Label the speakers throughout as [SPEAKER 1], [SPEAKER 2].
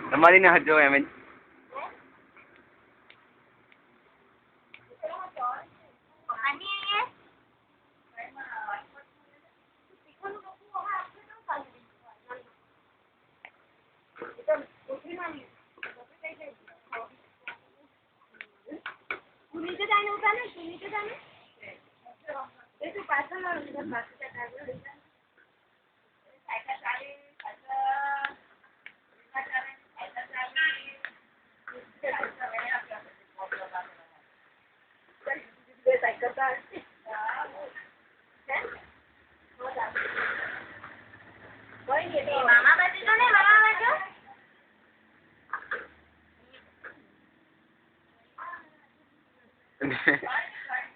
[SPEAKER 1] તમારી ને હજો એમ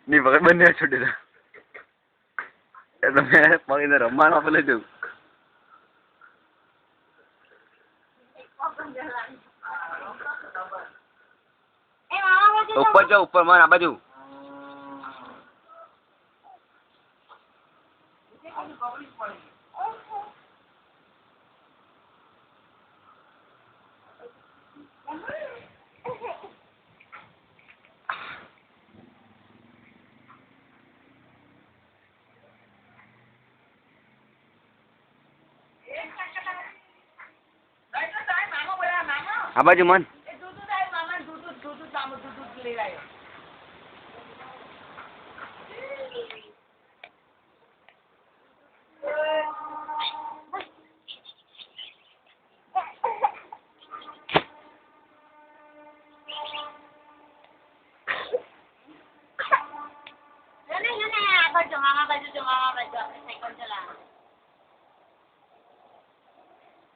[SPEAKER 1] ની વગર બંને છૂટી દો તમે પગીને રમવાનું આપે લેજો ઉપર જાઓ ઉપર મને આ બાજુ આ બાજુ મન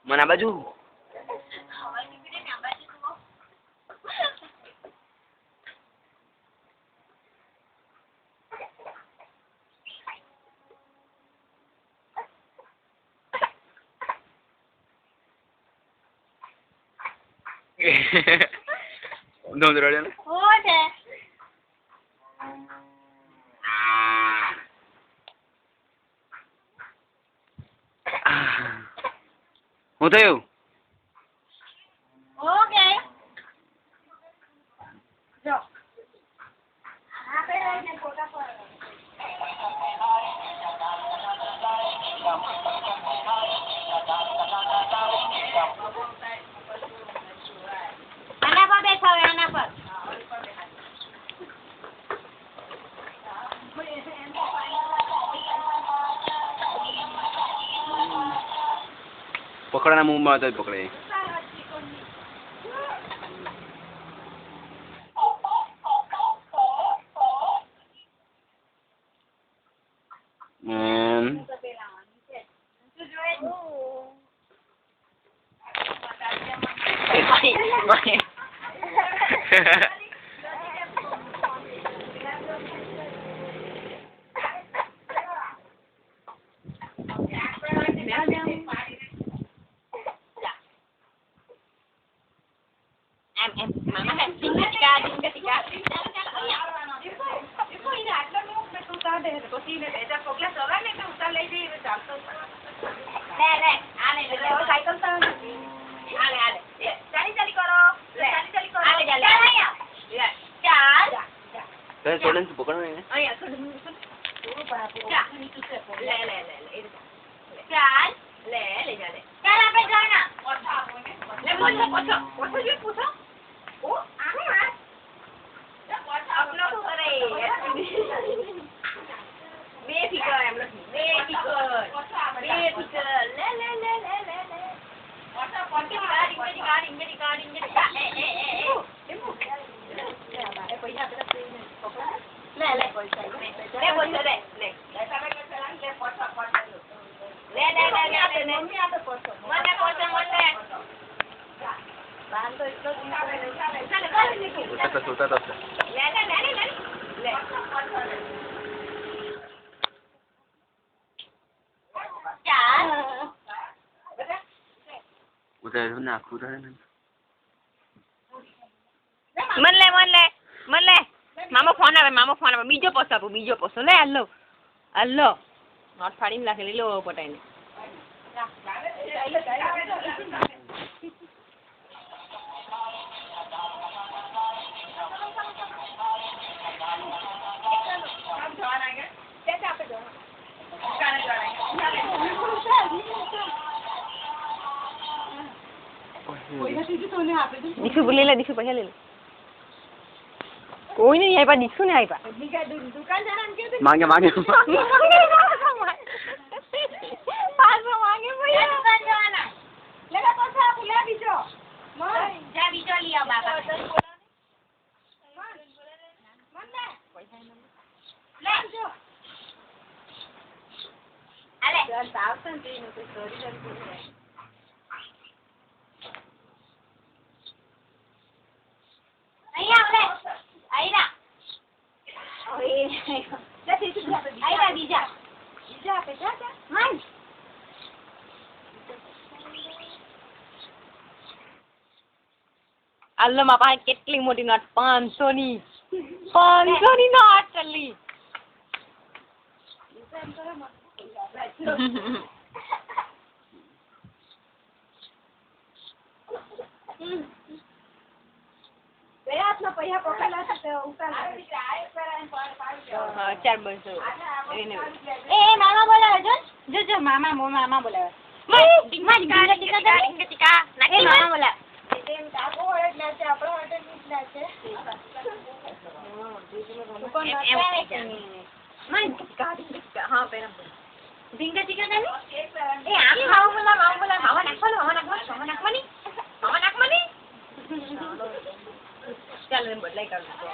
[SPEAKER 1] મને આ બાજુ દોડ રડે ને ઓકે હું થયું ઓકે જો આપણે રહીને ફોટા પર આના પર બેઠો આના પર પકડાના મુંહમાં તો પકડે બીજો પોસો લે હાલો હાલો નોટ ફાડીને લાખેલી લો પટાઈને
[SPEAKER 2] દીક્ષુ બોલી લે દીક્ષુ પૈસા લઈ લે કોઈ નહીં આપ્યા દીક્ષુ ને આપ્યા
[SPEAKER 1] માંગે માંગે
[SPEAKER 2] 500 માંગે ભૈયા આલ્લો માં પાસે કેટલી મોટી નોટ 500 ની નોટ ચલી ચાર બસો મામા બોલાવે જો મામા બોલાવે મામા બોલાવે ચાલ બદલાઈ કાઢું